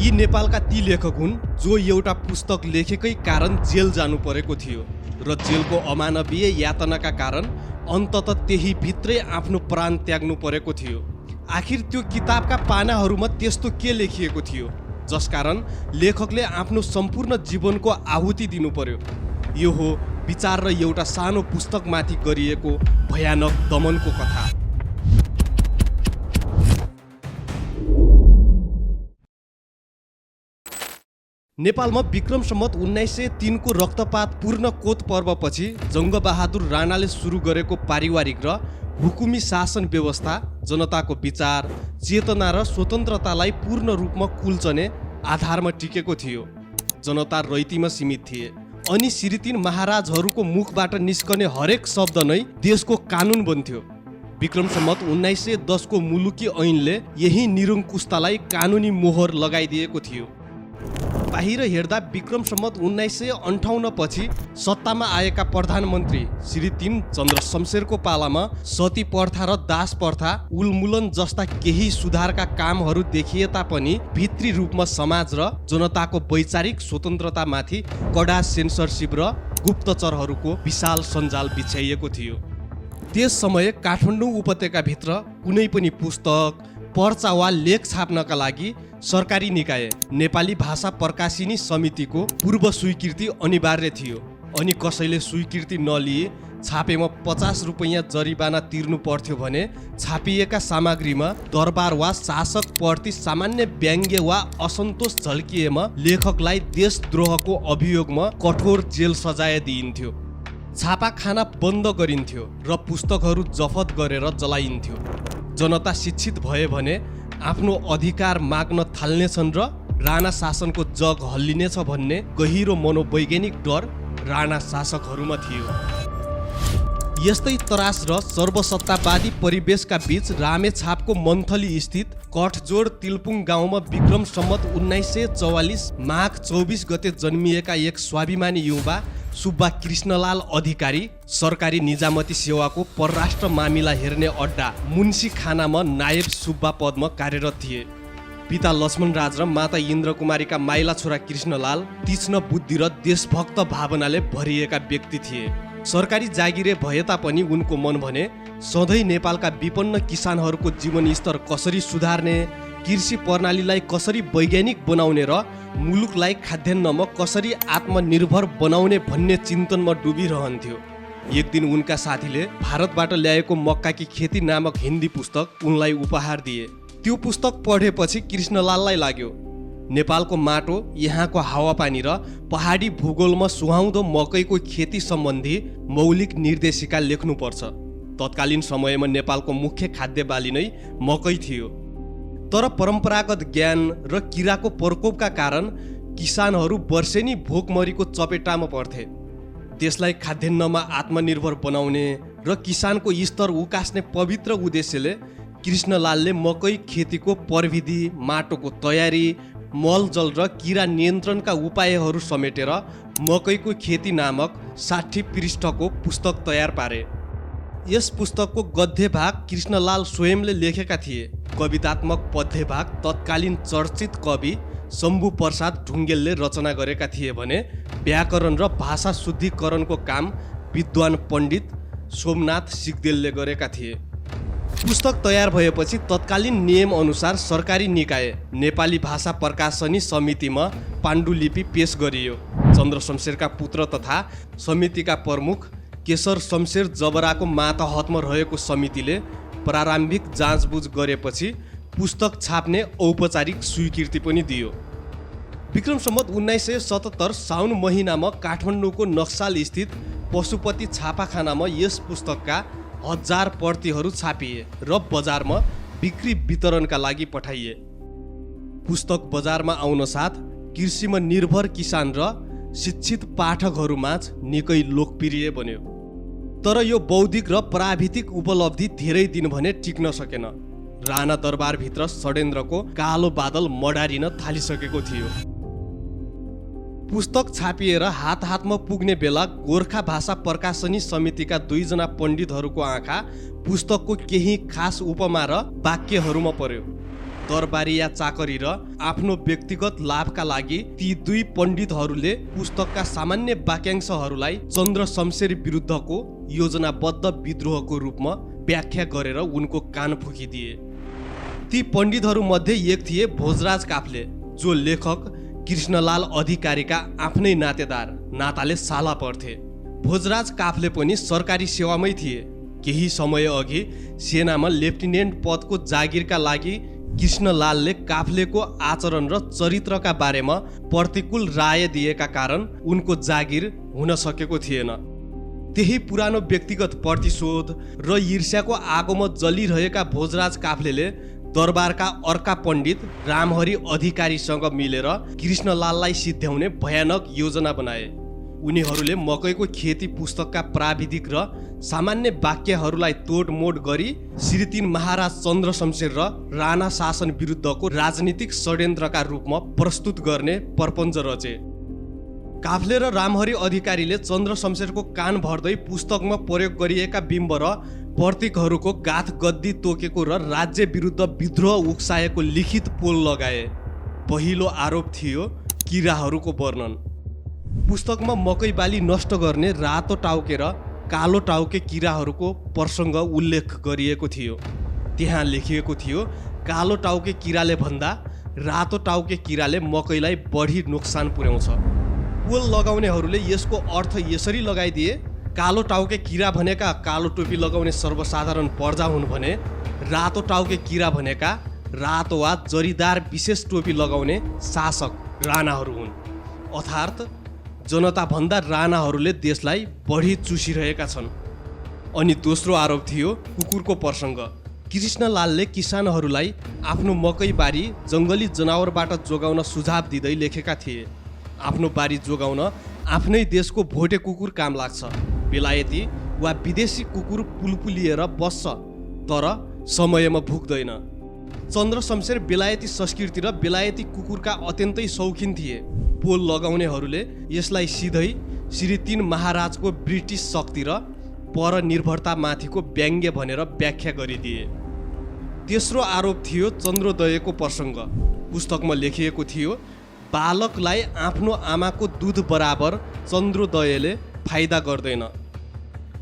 यी नेपालका ती लेखक हुन् जो एउटा पुस्तक लेखेकै कारण जेल जानु परेको थियो र जेलको अमानवीय यातनाका कारण अन्ततः त्यही भित्रै आफ्नो प्राण त्याग्नु परेको थियो। आखिर त्यो किताबका पानाहरूमा त्यस्तो के लेखिएको थियो जसकारण लेखकले आफ्नो सम्पूर्ण जीवनको आहुति दिनु पर्यो? यो हो विचार र एउटा सानो पुस्तकमाथि गरिएको भयानक दमनको कथा। नेपालमा विक्रम सम्वत 1903 को रक्तपात पूर्ण कोत पर्वपछि जङ्गबहादुर राणाले सुरु गरेको पारिवारिक र हुकुमी शासन व्यवस्था जनताको विचार, चेतना र स्वतन्त्रतालाई पूर्ण रूपमा कुल्चने आधारमा टिकेको थियो। जनता रैतीमा सीमित थिए अनि श्री 3 महाराजहरूको मुखबाट निस्कने हरेक शब्द नै देशको कानुन बन्थ्यो। विक्रम सम्वत 1910 को मुलुकी ऐनले यही निरङ्कुशतालाई कानुनी मोहर लगाइदिएको थियो। बाहिर हेर्दा विक्रम सम्वत 1958 पछि सत्तामा आएका प्रधानमन्त्री श्री 3 चन्द्र शमशेरको पालामा सती प्रथा र दास प्रथा उन्मूलन जस्ता केही सुधारका कामहरू देखिए तापनि भित्री रूपमा समाज र जनताको वैचारिक स्वतन्त्रतामाथि कडा सेन्सरसिप र गुप्तचरहरूको विशाल सञ्जाल बिछ्याइएको थियो। त्यस समय काठमाडौँ उपत्यकाभित्र कुनै पनि पुस्तक, पर्चा वा लेख छाप्नका लागि सरकारी निकाय नेपाली भाषा प्रकाशिनी समितिको पूर्व स्वीकृति अनिवार्य थियो अनि कसैले स्वीकृति नलिए छापेमा 50 रुपैयाँ जरिवाना तिर्नु पर्थ्यो भने छापिएका सामग्रीमा दरबार वा शासक प्रति सामान्य व्यङ्ग्य वा असन्तोष झल्किएमा लेखकलाई देशद्रोहको अभियोगमा कठोर जेल सजाय दिइन्थ्यो। छापाखाना बन्द गरिन्थ्यो र पुस्तकहरू जफत गरेर जलाइन्थ्यो। जनता शिक्षित भए भने आफ्नो अधिकार माग्न थाल्नेछन् र राणा शासनको जग हल्लिनेछ भन्ने गहिरो मनोवैज्ञानिक डर राणा शासकहरूमा थियो। यस्तै तरास र सर्वसत्तावादी परिवेशका बीच रामेछापको मन्थली स्थित कठजोड तिलपुङ गाउँमा विक्रम सम्वत 1944 माघ 24 गते जन्मिएका एक स्वाभिमानी युवा सुब्बा कृष्णलाल अधिकारी सरकारी निजामती सेवाको परराष्ट्र मामिला हेर्ने अड्डा मुन्सी खानामा नायब सुब्बा पदमा कार्यरत थिए। पिता लक्ष्मणराज र माता इन्द्रकुमारीका माइला छोरा कृष्णलाल तीक्ष्ण बुद्धि र देशभक्त भावनाले भरिएका व्यक्ति थिए। सरकारी जागिरे भए तापनि उनको मन भने सधैँ नेपालका विपन्न किसानहरूको जीवनस्तर कसरी सुधार्ने, कृषि प्रणालीलाई कसरी वैज्ञानिक बनाउने र मुलुकलाई खाद्यान्नमा कसरी आत्मनिर्भर बनाउने भन्ने चिन्तनमा डुबिरहन्थ्यो। एक दिन उनका साथीले भारतबाट ल्याएको मक्का की खेती नामक हिन्दी पुस्तक उनलाई उपहार दिए। त्यो पुस्तक पढेपछि कृष्णलाललाई लाग्यो नेपालको माटो, यहाँको हावापानी र पहाडी भूगोलमा सुहाउँदो मकैको खेती सम्बन्धी मौलिक निर्देशिका लेख्नुपर्छ। तत्कालीन समयमा नेपालको मुख्य खाद्य बाली नै मकै थियो। तर परम्परागत ज्ञान र किराको प्रकोपका कारण किसानहरू वर्षेनी भोकमरीको चपेटामा पर्थे। देशलाई खाद्यान्नमा आत्मनिर्भर बनाउने र किसानको स्तर उकास्ने पवित्र उद्देश्यले कृष्णलालले मकै खेतीको प्रविधि, माटोको तयारी, मलजल र किरा नियन्त्रणका उपायहरू समेटेर मकैको खेती नामक 60 पृष्ठको पुस्तक तयार पारे। यस पुस्तकको गद्य भाग कृष्णलाल स्वयंले लेखेका थिए। कवितात्मक पद्य भाग तत्कालीन चर्चित कवि शम्भु प्रसाद ढुङ्गेलले रचना गरेका थिए भने व्याकरण र भाषा शुद्धिकरणको काम विद्वान पण्डित सोमनाथ सिग्देलले गरेका थिए। पुस्तक तयार भएपछि तत्कालीन नियम अनुसार सरकारी निकाय नेपाली भाषा प्रकाशनी समितिमा पाण्डुलिपि पेश गरियो। चन्द्र शमशेरका पुत्र तथा समितिका प्रमुख केशर शमशेर जबराको मातहतमा रहेको समितिले प्रारम्भिक जाँचबुझ गरेपछि पुस्तक छाप्ने औपचारिक स्वीकृति पनि दियो। विक्रम सम्वत 1977 साउन महिनामा काठमाडौँको नक्साल स्थित पशुपति छापाखानामा यस पुस्तकका 1000 प्रतिहरू छापिए र बजारमा बिक्री वितरणका लागि पठाइए। पुस्तक बजारमा आउन साथ कृषिमा निर्भर किसान र शिक्षित पाठकहरूमाझ निकै लोकप्रिय बन्यो। तर यो बौद्धिक र प्राविधिक उपलब्धि धेरै दिन भने टिक्न सकेन। राणा दरबारभित्र षड्यन्त्रको कालो बादल मडारिन थालिसकेको थियो। पुस्तक छापिएर हात हातमा पुग्ने बेला गोर्खा भाषा प्रकाशनी समितिका 2 जना पण्डितहरूको आँखा पुस्तकको केही खास उपमा र वाक्यहरूमा पर्यो। दरबारी या चाकरी र आफ्नो व्यक्तिगत लाभका लागि ती दुई पण्डितहरूले पुस्तकका सामान्य वाक्यांशहरूलाई चन्द्र शमशेर विरुद्धको योजनाबद्ध विद्रोहको रूपमा व्याख्या गरेर उनको कान फुकिदिए। ती पण्डितहरू मध्ये एक थिए भोजराज काफ्ले, जो लेखक कृष्णलाल अधिकारीका आफ्नै नातेदार, नाताले साला पर्थे। भोजराज काफ्ले पनि सरकारी सेवामै थिए। केही समय अघि सेनामा लेफ्टिनेन्ट पदको जागिरका लागि कृष्णलालले काफ्लेको आचरण र चरित्रका बारेमा प्रतिकूल राय दिएका कारण उनको जागिर हुन सकेको थिएन। त्यही पुरानो व्यक्तिगत प्रतिशोध र ईर्ष्याको आगोमा जलिरहेका भोजराज काफ्लेले दरबारका अर्का पण्डित रामहरि अधिकारीसँग मिलेर कृष्णलाललाई सिद्ध्याउने भयानक योजना बनाए। उनीहरूले मकैको खेती पुस्तकका प्राविधिक र सामान्य वाक्यहरूलाई तोडमोड गरी श्री 3 महाराज चन्द्र शमशेर र राणा शासन विरुद्धको राजनीतिक षड्यन्त्रका रूपमा प्रस्तुत गर्ने प्रपञ्च रचे। काफ्ले र रामहरि अधिकारीले चन्द्र शमशेरको कान भर्दै पुस्तकमा प्रयोग गरिएका बिम्ब र प्रतीकहरूको गाथ गद्दी तोकेको र राज्य विरुद्ध विद्रोह उक्साएको लिखित पोल लगाए। पहिलो आरोप थियो किराहरूको वर्णन। पुस्तकमा मकै बाली नष्ट गर्ने रातो टाउके र कालो टाउके किराहरूको प्रसङ्ग उल्लेख गरिएको थियो। त्यहाँ लेखिएको थियो, कालो टाउके किराले भन्दा रातो टाउके किराले मकैलाई बढी नोक्सान पुर्याउँछ। पोल लगाउनेहरूले यसको अर्थ यसरी लगाइदिए, कालो टाउके किरा भनेका कालो टोपी लगाउने सर्वसाधारण प्रजा हुन् भने रातो टाउके किरा भनेका रातो वा जरीदार विशेष टोपी लगाउने शासक राणाहरू हुन्। अर्थात् जनताभन्दा राणाहरूले देशलाई बढी चुसिरहेका छन्। अनि दोस्रो आरोप थियो कुकुरको प्रसङ्ग। कृष्णलालले किसानहरूलाई आफ्नो मकै बारी जङ्गली जनावरबाट जोगाउन सुझाव दिँदै लेखेका थिए। आफ्नो बारी जोगाउन आफ्नै देशको भोटे कुकुर काम लाग्छ। बेलायती वा विदेशी कुकुर पुलपुलिएर बस्छ तर समयमा भुक्दैन। चन्द्र शमशेर बेलायती संस्कृति र बेलायती कुकुरका अत्यन्तै शौखिन थिए। पोल लगाउनेहरूले यसलाई सिधै श्री 3 महाराजको ब्रिटिस शक्ति र परनिर्भरतामाथिको व्यङ्ग्य भनेर व्याख्या गरिदिए। तेस्रो आरोप थियो चन्द्रोदयको प्रसङ्ग। पुस्तकमा लेखिएको थियो, बालकलाई आफ्नो आमाको दुध बराबर चन्द्रोदयले फाइदा गर्दैन।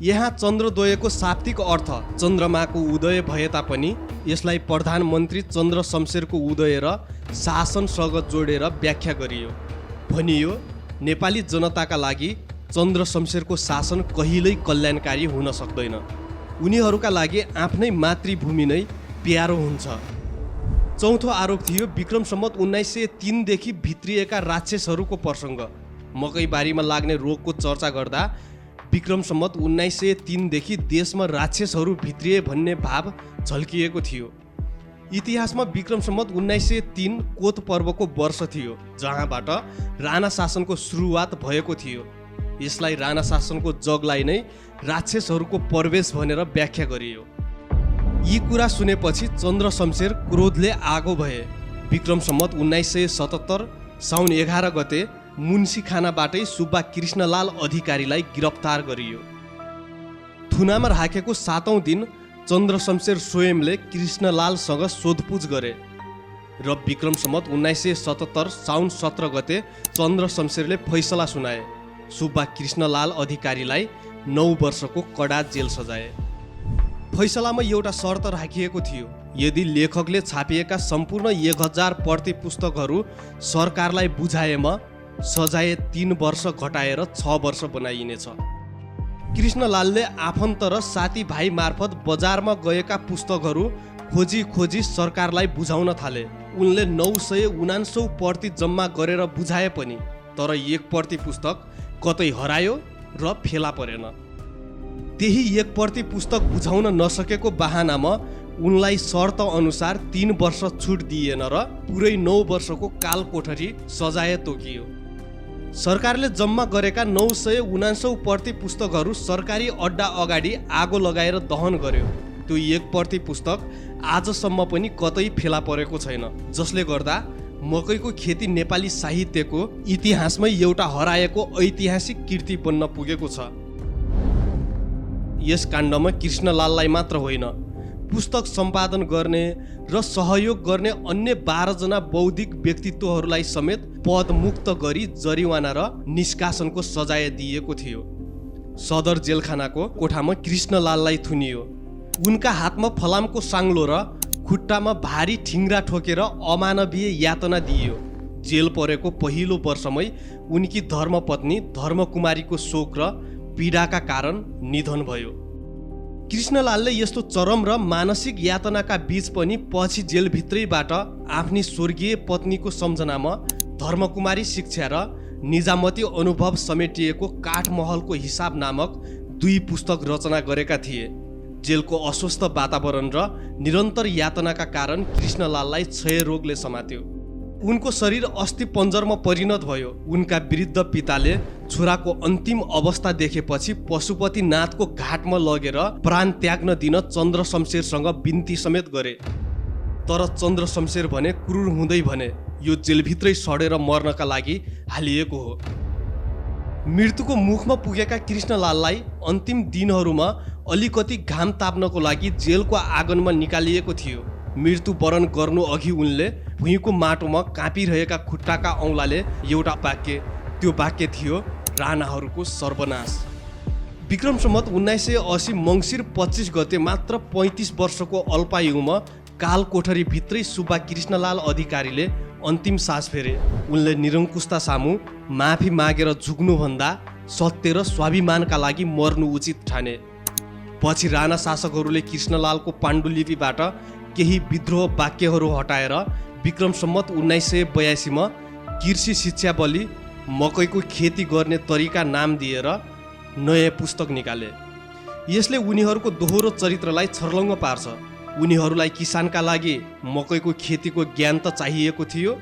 यहाँ चन्द्रोदयको शाब्दिक अर्थ चन्द्रमाको उदय भए तापनि यसलाई प्रधानमन्त्री चन्द्र शमशेरको उदय र शासनसँग जोडेर व्याख्या गरियो। भनियो, नेपाली जनताका लागि चन्द्र शमशेरको शासन कहिल्यै कल्याणकारी हुन सक्दैन। उनीहरूका लागि आफ्नै मातृभूमि नै प्यारो हुन्छ। चौथो आरोप थियो विक्रम सम्वत 1903 देखि भित्रिएका राक्षसहरूको प्रसङ्ग। मकैबारीमा लाग्ने रोगको चर्चा गर्दा विक्रम सम्वत 1903 देखि देशमा राक्षसहरू भित्रिए भन्ने भाव झल्किएको थियो। इतिहासमा विक्रम सम्वत 1903 कोत पर्वको वर्ष थियो, जहाँबाट राणा शासनको सुरुवात भएको थियो। यसलाई राणा शासनको जगलाई नै राक्षसहरूको प्रवेश भनेर व्याख्या गरियो। यी कुरा सुनेपछि चन्द्र शमशेर क्रोधले आगो भए। विक्रम सम्वत 1977 साउन 11 गते मुन्सीखानाबाटै सुब्बा कृष्णलाल अधिकारीलाई गिरफ्तार गरियो। थुनामा राखेको 7औं दिन चन्द्र शमशेर स्वयंले कृष्णलालसँग सोधपुछ गरे र विक्रम सम्वत 1977 साउन 17 गते चन्द्र शमशेरले फैसला सुनाए। सुब्बा कृष्णलाल अधिकारीलाई 9 वर्षको कडा जेल सजाए। फैसलामा एउटा शर्त राखिएको थियो, यदि लेखकले छापिएका सम्पूर्ण 1000 प्रति पुस्तकहरू सरकारलाई बुझाएमा सजाय 3 वर्ष घटाएर 6 वर्ष बनाइनेछ। कृष्णलालले आफन्त र साथीभाइ मार्फत बजारमा गएका पुस्तकहरू खोजी खोजी सरकारलाई बुझाउन थाले। उनले 979 प्रति जम्मा गरेर बुझाए पनि, तर 1 प्रति पुस्तक कतै हरायो र फेला परेन। त्यही 1 प्रति पुस्तक बुझाउन नसकेको बहानामा उनलाई शर्त अनुसार 3 वर्ष छुट दिएन र पुरै 9 वर्षको काल कोठरी सजाय तोकियो। सरकारले जम्मा गरेका 979 प्रति पुस्तकहरू सरकारी अड्डा अगाडि आगो लगाएर दहन गर्यो। त्यो 1 प्रति पुस्तक आजसम्म पनि कतै फेला परेको छैन, जसले गर्दा मकैको खेती नेपाली साहित्यको इतिहासमै एउटा हराएको ऐतिहासिक कृति बन्न पुगेको छ। यस काण्डमा कृष्णलाललाई मात्र होइन, पुस्तक सम्पादन गर्ने र सहयोग गर्ने अन्य 12 जना बौद्धिक व्यक्तित्वहरूलाई समेत पदमुक्त गरी जरिवाना र निष्कासनको सजाय दिएको थियो। सदर जेलखानाको कोठामा कृष्णलाललाई थुनियो। उनका हातमा फलामको साङ्लो र खुट्टामा भारी ठिङ्ग्रा ठोकेर अमानवीय यातना दिइयो। जेल परेको पहिलो वर्षमै उनकी धर्मपत्नी धर्मकुमारीको शोक र पीडाका कारण निधन भयो। कृष्णलालले यस्तो चरम र मानसिक यातनाका बीच पनि पछि जेलभित्रैबाट आफ्नी स्वर्गीय पत्नीको सम्झनामा धर्मकुमारी शिक्षा र निजामती अनुभव समेटिएको काठमहलको हिसाब नामक 2 पुस्तक रचना गरेका थिए। जेलको अस्वस्थ वातावरण र निरन्तर यातनाका कारण कृष्णलाललाई क्षय रोगले समात्यो। उनको शरीर अस्थि पञ्जरमा परिणत भयो। उनका वृद्ध पिताले छोराको अन्तिम अवस्था देखेपछि पशुपतिनाथको घाटमा लगेर प्राण त्याग्न दिन चन्द्र शमशेरसँग बिन्ती समेत गरे। तर चन्द्र शमशेर भने क्रूर हुँदै भने यो जेलभित्रै सडेर मर्नका लागि हालिएको हो। मृत्युको मुखमा पुगेका कृष्णलाललाई अन्तिम दिनहरूमा अलिकति घाम ताप्नको लागि जेलको आँगनमा निकालिएको थियो। मृत्यु वरण गर्नु अघि उनले भुइँको माटोमा काँपिरहेका खुट्टाका औँलाले एउटा वाक्य, त्यो वाक्य थियो राणाहरूको सर्वनाश। विक्रम सम्वत 1980 मङ्सिर 25 गते मात्र 35 वर्षको अल्पायुमा कालकोठरी भित्रै सुब्बा कृष्णलाल अधिकारीले अन्तिम सास फेरे। उनले निरङ्कुशता सामु माफी मागेर झुक्नुभन्दा सत्य र स्वाभिमानका लागि मर्नु उचित ठाने। पछि राणा शासकहरूले कृष्णलालको पाण्डुलिपिबाट केही विद्रोह वाक्यहरू हटाएर विक्रम सम्वत 1982 मा कृषि शिक्षा बलि मकैको खेती गर्ने तरिका नाम दिएर नयाँ पुस्तक निकाले। यसले उनीहरूको दोहोरो चरित्रलाई छर्लङ्ग पार्छ। उनीहरूलाई किसानका लागि मकैको खेतीको ज्ञान त चाहिएको थियो,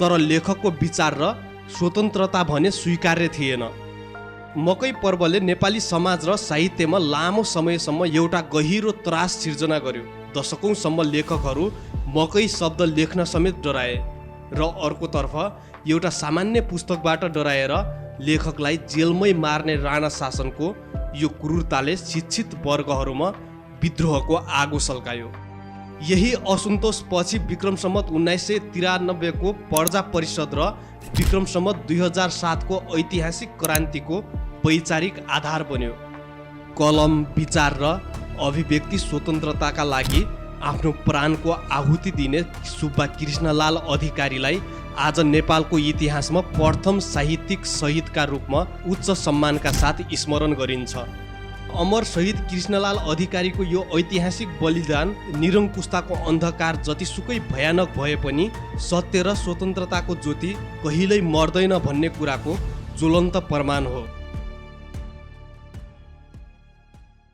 तर लेखकको विचार र स्वतन्त्रता भने स्वीकार्य थिएन। मकै पर्वले नेपाली समाज र साहित्यमा लामो समयसम्म एउटा गहिरो त्रास सिर्जना गर्यो। दशकौँसम्म लेखकहरू मकै शब्द लेख्न समेत डराए र अर्कोतर्फ एउटा सामान्य पुस्तकबाट डराएर लेखकलाई जेलमै मार्ने राणा शासनको यो क्रूरताले शिक्षित वर्गहरूमा विद्रोहको आगो सल्कायो। यही असन्तोष पछि विक्रम सम्वत 1993 को पर्जा परिषद र विक्रम सम्वत 2007 को ऐतिहासिक क्रान्तिको वैचारिक आधार बन्यो। कलम, विचार र अभिव्यक्ति स्वतन्त्रताका लागि आफ्नो प्राणको आहुति दिने सुब्बा कृष्णलाल अधिकारीलाई आज नेपालको इतिहासमा प्रथम साहित्यिक शहीदका रूपमा उच्च सम्मानका साथ स्मरण गरिन्छ। अमर शहीद कृष्णलाल अधिकारीको यो ऐतिहासिक बलिदान निरङ्कुशताको अन्धकार जतिसुकै भयानक भए पनि सत्य र स्वतन्त्रताको ज्योति कहिल्यै मर्दैन भन्ने कुराको ज्वलन्त प्रमाण हो।